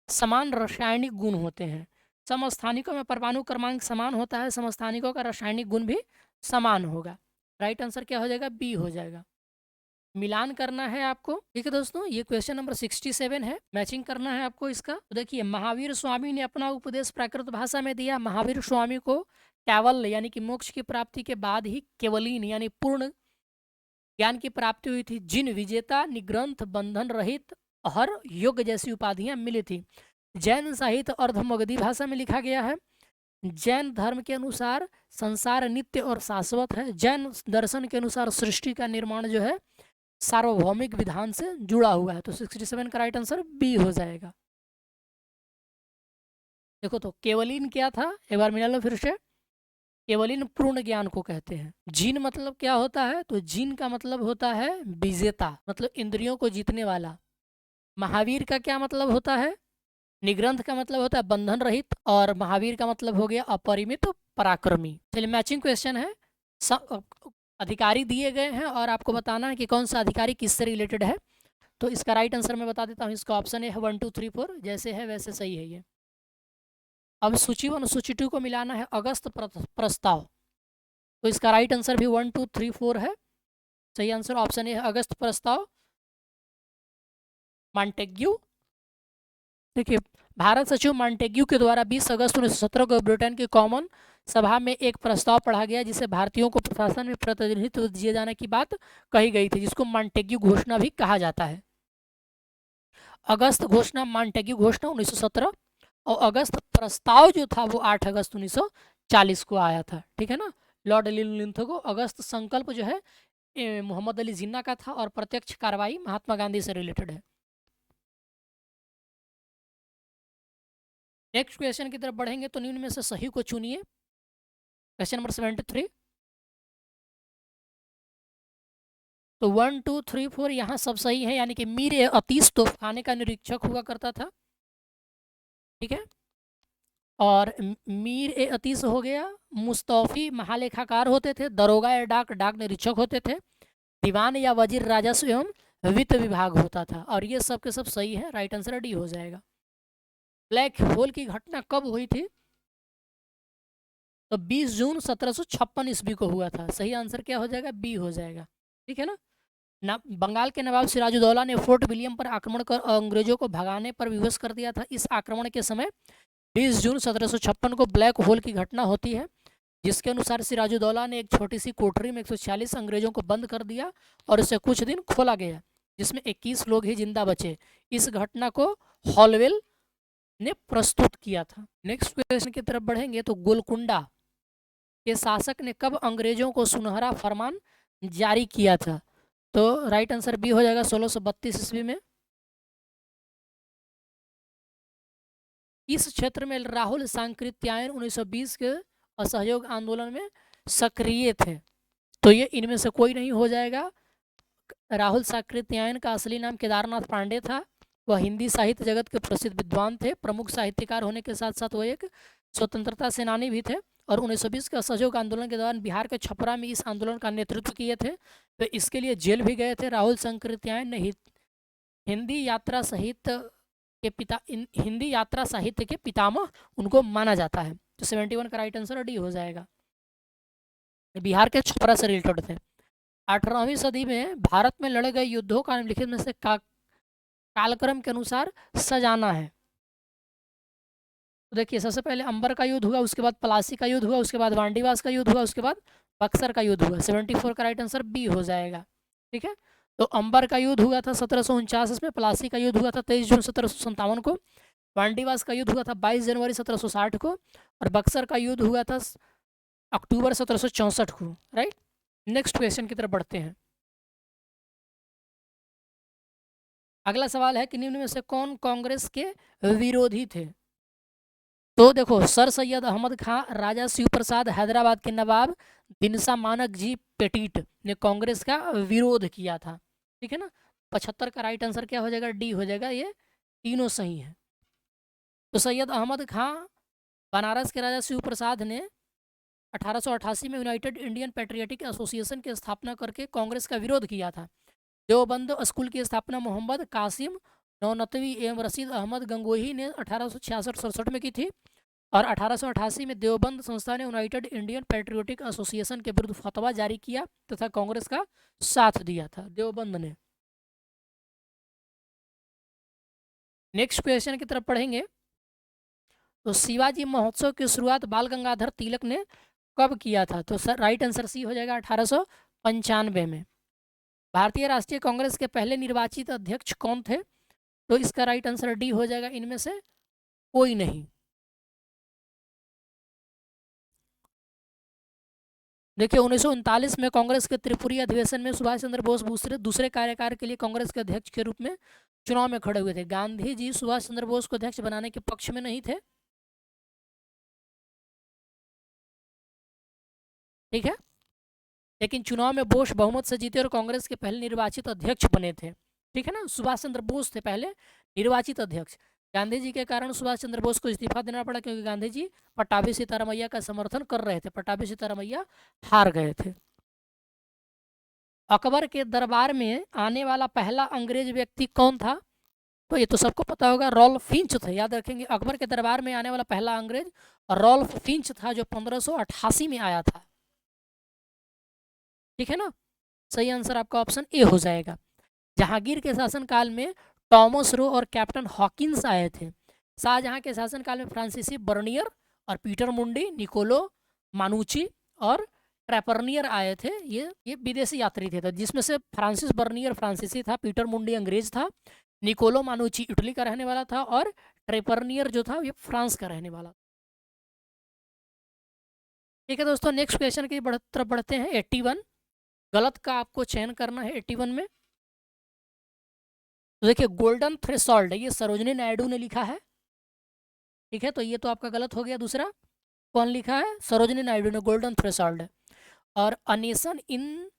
समान रासायनिक गुण होते हैं। समस्थानिकों में परमाणु क्रमांक समान होता है, समस्थानिकों का रासायनिक गुण भी समान होगा। राइट आंसर क्या हो जाएगा? बी हो जाएगा। मिलान करना है आपको, ठीक है दोस्तों। ये क्वेश्चन नंबर 67 है, मैचिंग करना है आपको इसका। तो देखिए, महावीर स्वामी ने अपना उपदेश प्राकृत भाषा में दिया। महावीर स्वामी को केवल यानी कि मोक्ष की प्राप्ति के बाद ही केवलीन यानी पूर्ण ज्ञान की प्राप्ति हुई थी। जिन विजेता, निग्रंथ, बंधन रहित, हर योग जैसी उपाधियां मिली थी। जैन साहित्य अर्धमगधी भाषा में लिखा गया है। जैन धर्म के अनुसार संसार नित्य और शाश्वत है। जैन दर्शन के अनुसार सृष्टि का निर्माण जो है सार्वभौमिक विधान से जुड़ा हुआ है। तो 67 का राइट आंसर बी हो जाएगा। देखो तो केवलीन क्या था, एक बार मिला लो फिर से। केवलीन पूर्ण ज्ञान को कहते हैं। जीन मतलब क्या होता है? तो जीन का मतलब होता है विजेता, मतलब इंद्रियों को जीतने वाला। महावीर का क्या मतलब होता है? निग्रंथ का मतलब होता है बंधन रहित, और महावीर का मतलब हो गया अपरिमित पराक्रमी। चलिए, मैचिंग क्वेश्चन है। अधिकारी दिए गए हैं और आपको बताना है कि कौन सा अधिकारी किससे रिलेटेड है। तो इसका राइट आंसर मैं बता देता हूँ। इसका ऑप्शन है 1 2 3 4, जैसे है वैसे सही है ये। अब सूची 1 सूची 2 को मिलाना है। अगस्त प्रस्ताव, तो इसका राइट आंसर भी 1 2 3 4 है। सही आंसर ऑप्शन है अगस्त प्रस्ताव, मॉन्टेग्यू। देखिए, भारत सचिव मॉन्टेग्यू के द्वारा 20 अगस्त 1917 को ब्रिटेन की कॉमन सभा में एक प्रस्ताव पढ़ा गया, जिसे भारतीयों को प्रशासन में प्रतिनिधित्व दिए जाने की बात कही गई थी, जिसको मॉन्टेग्यू घोषणा भी कहा जाता है। अगस्त घोषणा, मॉन्टेग्यू घोषणा 1917, और अगस्त प्रस्ताव जो था वो 8 अगस्त 1940 को आया था। ठीक है ना। लॉर्ड लिंथगो। अगस्त संकल्प जो है मोहम्मद अली जिन्ना का था, और प्रत्यक्ष कार्रवाई महात्मा गांधी से रिलेटेड है। नेक्स्ट क्वेश्चन की तरफ बढ़ेंगे तो निम्न में से सही को चुनिए। Question number 73। तो 1 2 3 4 यहाँ सब सही है, यानी कि मीर ए अतीस तोपखाने का निरीक्षक हुआ करता था। ठीक है। और मीर ए अतीस हो गया। मुस्तौफी महालेखाकार होते थे। दरोगा या डाक निरीक्षक होते थे। दीवान या वजीर राजस्व एवं वित्त विभाग होता था। और ये सब के सब सही है। राइट आंसर डी हो जाएगा। ब्लैक होल की घटना कब हुई थी? तो 20 जून 1756 ईस्वी को हुआ था। सही आंसर क्या हो जाएगा? बी हो जाएगा। ठीक है ना। बंगाल के नवाब सिराजुद्दौला ने फोर्ट विलियम पर आक्रमण कर अंग्रेजों को भगाने पर विवश कर दिया था। इस आक्रमण के समय 20 जून 1756 को ब्लैक होल की घटना होती है, जिसके अनुसार सिराजुद्दौला ने एक छोटी सी कोठरी में 146 अंग्रेजों को बंद कर दिया और इसे कुछ दिन खोला गया, जिसमें 21 लोग ही जिंदा बचे। इस घटना को हॉलवेल ने प्रस्तुत किया था। नेक्स्ट क्वेश्चन की तरफ बढ़ेंगे तो गोलकुंडा के शासक ने कब अंग्रेजों को सुनहरा फरमान जारी किया था? तो राइट आंसर बी हो जाएगा 1632 ईस्वी में। इस क्षेत्र में राहुल सांकृत्यायन 1920 के असहयोग आंदोलन में सक्रिय थे। तो ये इनमें से कोई नहीं हो जाएगा। राहुल सांकृत्यायन का असली नाम केदारनाथ पांडे था। वह हिंदी साहित्य जगत के प्रसिद्ध विद्वान थे। प्रमुख साहित्यकार होने के साथ साथ वह एक स्वतंत्रता सेनानी भी थे, और 1920 के असहयोग आंदोलन के दौरान बिहार के छपरा में इस आंदोलन का नेतृत्व किए थे। तो इसके लिए जेल भी गए थे। राहुल सांकृत्यायन ने हिंदी यात्रा साहित्य के पितामह उनको माना जाता है। तो 71 का राइट आंसर डी हो जाएगा। बिहार के छपरा से रिलेटेड थे। 18वीं सदी में भारत में लड़े गए युद्धों का निम्नलिखित में से कालक्रम के अनुसार सजाना है। तो देखिए सबसे पहले अंबर का युद्ध हुआ, उसके बाद प्लासी का युद्ध हुआ, उसके बाद वांडीवास का युद्ध हुआ, उसके बाद बक्सर का युद्ध हुआ। 74 का राइट आंसर बी हो जाएगा। ठीक है, तो अंबर का युद्ध हुआ था 1749 इसमें, प्लासी का युद्ध हुआ था 23 जून 1757 को, वांडीवास का युद्ध हुआ था 22 जनवरी 1760 को, और बक्सर का युद्ध हुआ था अक्टूबर 1764 को। राइट, नेक्स्ट क्वेश्चन की तरफ बढ़ते हैं। अगला सवाल है कि निम्न में से कौन कांग्रेस के विरोधी थे? तो देखो, सर सैयद अहमद खां, राजा शिव प्रसाद, हैदराबाद के नवाब दिनसा मानक जी पेटीट ने कांग्रेस का विरोध किया था। ठीक है ना, 75 का राइट आंसर क्या हो जाएगा? डी हो जाएगा, ये तीनों सही है। तो सैयद अहमद खां, बनारस के राजा शिव प्रसाद ने 1888 में यूनाइटेड इंडियन पैट्रियटिक एसोसिएशन की स्थापना करके कांग्रेस का विरोध किया था। देवबंद स्कूल की स्थापना मोहम्मद कासिम नौनतवी एवं रशीद अहमद गंगोही ने 1866-67 में की थी, और 1888 में देवबंद संस्था ने यूनाइटेड इंडियन पैट्रियोटिक एसोसिएशन के विरुद्ध फतवा जारी किया तथा कांग्रेस का साथ दिया था देवबंद ने। नेक्स्ट क्वेश्चन की तरफ पढ़ेंगे। तो शिवाजी महोत्सव की शुरुआत बाल गंगाधर तिलक ने कब किया था? तो सर राइट आंसर सी हो जाएगा, 1895 में। भारतीय राष्ट्रीय कांग्रेस के पहले निर्वाचित अध्यक्ष कौन थे? तो इसका राइट आंसर डी हो जाएगा, इनमें से कोई नहीं। देखिए 1939 में कांग्रेस के त्रिपुरी अधिवेशन में सुभाष चंद्र बोस दूसरे कार्यकाल के लिए कांग्रेस के अध्यक्ष के रूप में चुनाव में खड़े हुए थे। गांधी जी सुभाष चंद्र बोस को अध्यक्ष बनाने के पक्ष में नहीं थे। ठीक है, लेकिन चुनाव में बोस बहुमत से जीते और कांग्रेस के पहले निर्वाचित अध्यक्ष बने थे। ठीक है ना, सुभाष चंद्र बोस थे पहले निर्वाचित अध्यक्ष। गांधी जी के कारण सुभाष चंद्र बोस को इस्तीफा देना पड़ा, क्योंकि गांधी जी पट्टाभी सीतारामैया का समर्थन कर रहे थे। पट्टाभी सीतारामैया हार गए थे। अकबर के दरबार में आने वाला पहला अंग्रेज व्यक्ति कौन था? तो ये तो सबको पता होगा, रॉल्फ फिंच थे। याद रखेंगे, अकबर के दरबार में आने वाला पहला अंग्रेज रॉल्फ फिंच था, जो 1588 में आया था। ठीक है ना, सही आंसर आपका ऑप्शन ए हो जाएगा। जहांगीर के शासनकाल में टॉमस रो और कैप्टन हॉकिंस आए थे। शाहजहां के शासनकाल में फ्रांसीसी बर्नियर और पीटर मुंडी, निकोलो मानुची और ट्रेपर्नियर आए थे। ये विदेशी यात्री थे, तो जिसमें से फ्रांसिस बर्नियर फ्रांसीसी था, पीटर मुंडी अंग्रेज था, निकोलो मानुची इटली का रहने वाला था, और ट्रेपर्नियर जो था ये फ्रांस का रहने वाला। ठीक है दोस्तों, नेक्स्ट क्वेश्चन की तरफ बढ़ते हैं। 81 गलत का आपको चयन करना है 81 में। तो देखिए, गोल्डन थ्रेशोल्ड ये सरोजनी नायडू ने लिखा है। ठीक है, तो ये तो आपका गलत हो गया। दूसरा कौन लिखा है? सरोजनी नायडू ने गोल्डन थ्रेशोल्ड। और a nation in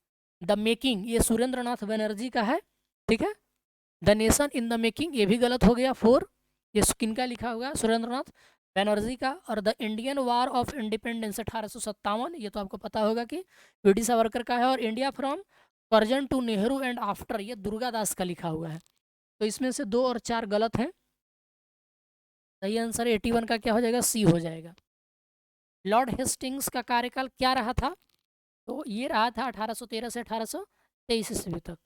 the making ये सुरेंद्र नाथ बनर्जी का है। ठीक है, the nation in the making ये भी गलत हो गया। 4 ये किनका लिखा हुआ? सुरेंद्र नाथ बनर्जी का। और the Indian war of independence 1857 ये तो आपको पता होगा कि वी.डी. सावरकर का है। और India from Curzon to Nehru and after ये दुर्गादास का लिखा हुआ है। तो इसमें से 2 और 4 गलत हैं। सही आंसर 81 का क्या हो जाएगा? सी हो जाएगा। लॉर्ड हेस्टिंग्स का कार्यकाल क्या रहा था? तो ये रहा था 1813 से 1823 ईस्वी तक।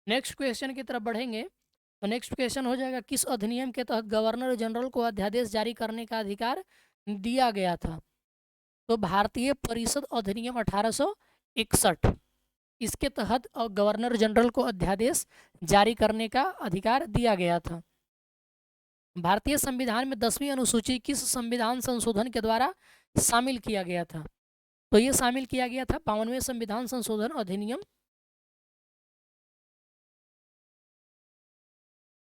नेक्स्ट क्वेश्चन की तरफ बढ़ेंगे। तो नेक्स्ट क्वेश्चन हो जाएगा, किस अधिनियम के तहत गवर्नर जनरल को अध्यादेश जारी करने का अधिकार दिया गया था? तो भारतीय परिषद अधिनियम 1861 इसके तहत गवर्नर जनरल को अध्यादेश जारी करने का अधिकार दिया गया था। भारतीय संविधान में 10वीं अनुसूची किस संविधान संशोधन के द्वारा शामिल किया गया था? तो ये शामिल किया गया था 52वें संविधान संशोधन अधिनियम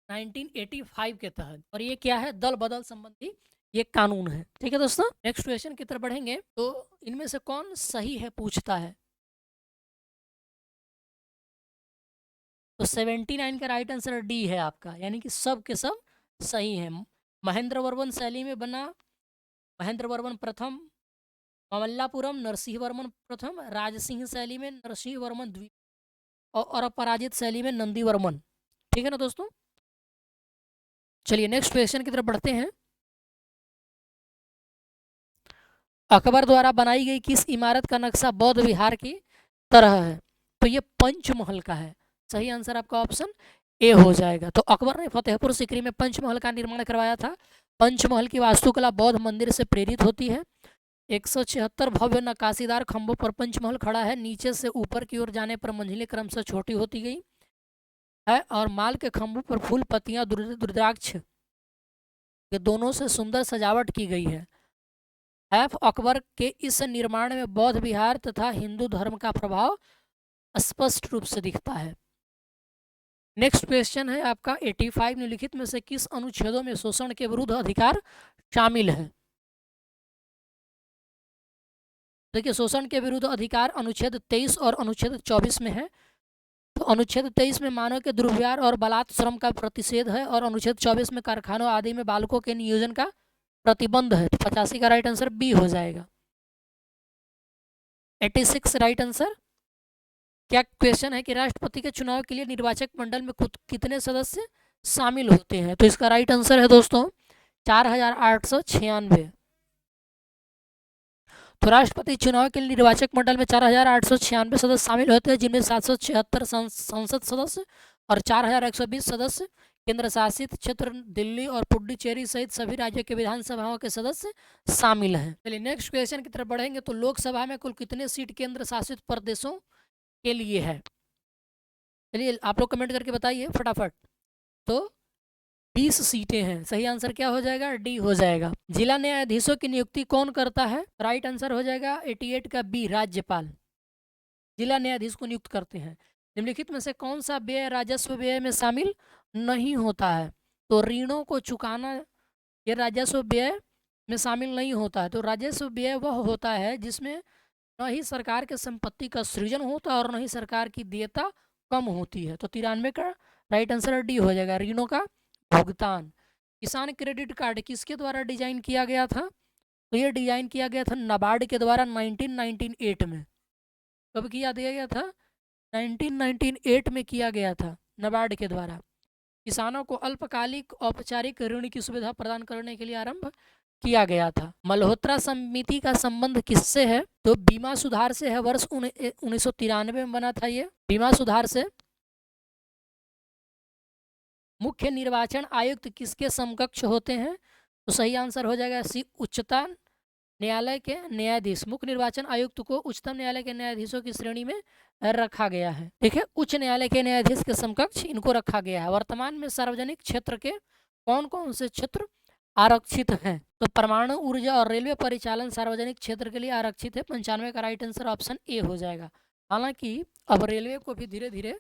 1985 के तहत। और ये क्या है? दल बदल संबंधी ये कानून है। ठीक है दोस्तों, नेक्स्ट क्वेश्चन की तरफ बढ़ेंगे। तो इनमें से कौन सही है पूछता है। तो 79 का राइट आंसर डी है आपका, यानी कि सब के सब सही है। महेंद्र वर्मन शैली में बना महेंद्र वर्मन प्रथम, ममल्लापुरम नरसिंह वर्मन प्रथम, राजसिंह शैली में नरसिंह वर्मन द्वितीय, और अपराजित शैली में नंदी वर्मन। ठीक है ना दोस्तों, चलिए नेक्स्ट क्वेश्चन की तरफ बढ़ते हैं। अकबर द्वारा बनाई गई किस इमारत का नक्शा बौद्ध विहार की तरह है? तो ये पंचमहल का है। सही आंसर आपका ऑप्शन ए हो जाएगा। तो अकबर ने फतेहपुर सीकरी में पंचमहल का निर्माण करवाया था। पंचमहल की वास्तुकला बौद्ध मंदिर से प्रेरित होती है। 176 भव्य नक्काशीदार खंभों पर पंचमहल खड़ा है। नीचे से ऊपर की ओर जाने पर मंजिलें क्रमशः छोटी होती गई है और माल के खंभों पर फूल पत्तियां रुद्राक्ष के दोनों से सुंदर सजावट की गई है। अकबर के इस निर्माण में बौद्ध विहार तथा हिंदू धर्म का प्रभाव स्पष्ट रूप से दिखता है। नेक्स्ट क्वेश्चन है आपका 85 निम्नलिखित में से किस अनुच्छेदों में शोषण के विरुद्ध अधिकार शामिल है? देखिए, शोषण के विरुद्ध अधिकार अनुच्छेद 23 और अनुच्छेद 24 में है। तो अनुच्छेद 23 में मानव के दुर्व्यवहार और बलात् श्रम का प्रतिषेध है और अनुच्छेद 24 में कारखानों आदि में बालकों के नियोजन का प्रतिबंध है। तो 85 का राइट आंसर बी हो जाएगा। 86 राइट आंसर। क्या क्वेश्चन है कि राष्ट्रपति के चुनाव के लिए निर्वाचक मंडल में कितने सदस्य शामिल होते हैं? तो इसका राइट आंसर है दोस्तों 4896। तो राष्ट्रपति चुनाव के लिए निर्वाचक मंडल में 4896 सदस्य शामिल होते हैं, जिनमें 776 संसद सदस्य और 4120 सदस्य केंद्र शासित क्षेत्र दिल्ली और पुडुचेरी सहित सभी राज्यों के विधानसभाओं के सदस्य शामिल हैं। चलिए नेक्स्ट क्वेश्चन की तरफ बढ़ेंगे। तो लोकसभा में कुल कितने सीट केंद्र शासित प्रदेशों के लिए है? चलिए आप लोग कमेंट करके बताइए फटाफट। तो 20 सीटें हैं। सही आंसर क्या हो जाएगा? डी हो जाएगा। जिला न्यायाधीशों की नियुक्ति कौन करता है? राइट आंसर हो जाएगा 88 का बी, राज्यपाल जिला न्यायाधीश को नियुक्त करते हैं। निम्नलिखित में से कौन सा व्यय राजस्व व्यय में शामिल नहीं होता है? तो ऋणों को चुकाना ये राजस्व व्यय में शामिल नहीं होता है। तो राजस्व व्यय वह होता है जिसमें न ही सरकार के संपत्ति का सृजन होता है और न ही सरकार की देयता कम होती है। तो 93 का राइट आंसर डी हो जाएगा, ऋणों का भुगतान। किसान क्रेडिट कार्ड किसके द्वारा डिजाइन किया गया था? तो ये डिजाइन किया गया था नाबार्ड के द्वारा 1998 में। कब किया दिया गया था? 1998 में किया गया था नाबार्ड के द्वारा। किसानों को अल्पकालिक औपचारिक ऋण की सुविधा प्रदान करने के लिए आरंभ किया गया था। मल्होत्रा समिति का संबंध किससे है? तो बीमा सुधार से है। वर्ष 1993 में बना था ये बीमा सुधार से। मुख्य निर्वाचन आयुक्त किसके समकक्ष होते हैं? तो सही आंसर हो जाएगा सी, उच्चतम न्यायालय के न्यायाधीश। मुख्य निर्वाचन आयुक्त को उच्चतम न्यायालय के न्यायाधीशों की श्रेणी में रखा गया है। ठीक है, उच्च न्यायालय के न्यायाधीश के समकक्ष इनको रखा गया है। वर्तमान में सार्वजनिक क्षेत्र के कौन कौन से क्षेत्र आरक्षित हैं? तो परमाणु ऊर्जा और रेलवे परिचालन सार्वजनिक क्षेत्र के लिए आरक्षित है। 95 का राइट आंसर ऑप्शन ए हो जाएगा। हालांकि अब रेलवे को भी धीरे धीरे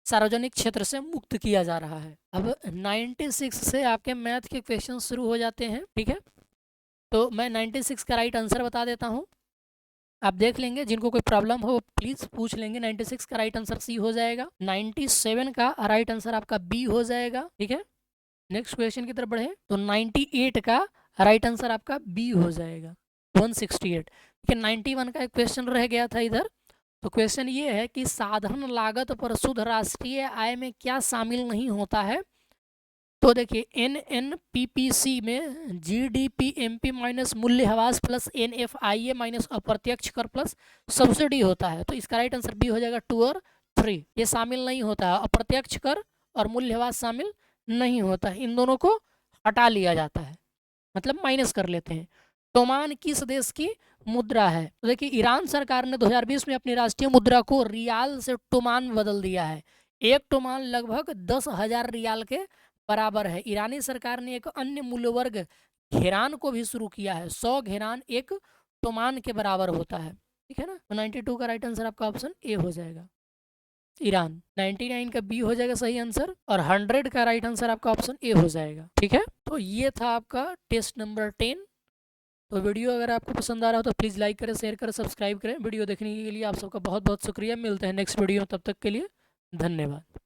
सार्वजनिक क्षेत्र से मुक्त किया जा रहा है। अब 96 से आपके मैथ के क्वेश्चन शुरू हो जाते हैं। ठीक है, तो मैं 96 का राइट आंसर बता देता हूं, आप देख लेंगे। जिनको कोई प्रॉब्लम हो प्लीज पूछ लेंगे। 96 का राइट आंसर सी हो जाएगा। 97 का राइट आंसर आपका बी हो जाएगा। ठीक है, नेक्स्ट क्वेश्चन की तरफ बढ़े। तो 98 का राइट आंसर आपका बी हो जाएगा। 168। ठीक है, 91 का एक क्वेश्चन रह गया था इधर। तो क्वेश्चन ये है कि साधारण लागत पर शुद्ध राष्ट्रीय आय में क्या शामिल नहीं होता है? तो देखिए NNPPC में GDP-MP माइनस मूल्यह्रास प्लस NFIA माइनस अप्रत्यक्ष कर प्लस सब्सिडी होता है। तो इसका राइट आंसर बी हो जाएगा 2 और 3। ये शामिल नहीं होता है, अप्रत्यक्ष कर और मूल्यह्रास शामिल नहीं होता है। इन दोनों को हटा लिया जाता है, मतलब माइनस कर लेते हैं। टोमान किस देश की मुद्रा है? तो देखिए ईरान सरकार ने 2020 में अपनी राष्ट्रीय मुद्रा को रियाल से टोमान में बदल दिया है। एक टोमान लगभग 10,000 रियाल के बराबर है। ईरानी सरकार ने एक अन्य मूल्य वर्ग घेरान को भी शुरू किया है। 100 घेरान एक टोमान के बराबर होता है। ठीक है ना, तो 92 का राइट आंसर आपका ऑप्शन ए हो जाएगा, ईरान। 99 का बी हो जाएगा सही आंसर और 100 का राइट आंसर आपका ऑप्शन ए हो जाएगा। ठीक है, तो ये था आपका टेस्ट नंबर 10। तो वीडियो अगर आपको पसंद आ रहा हो तो प्लीज़ लाइक करें, शेयर करें, सब्सक्राइब करें। वीडियो देखने के लिए आप सबका बहुत बहुत शुक्रिया। मिलते हैं नेक्स्ट वीडियो में, तब तक के लिए धन्यवाद।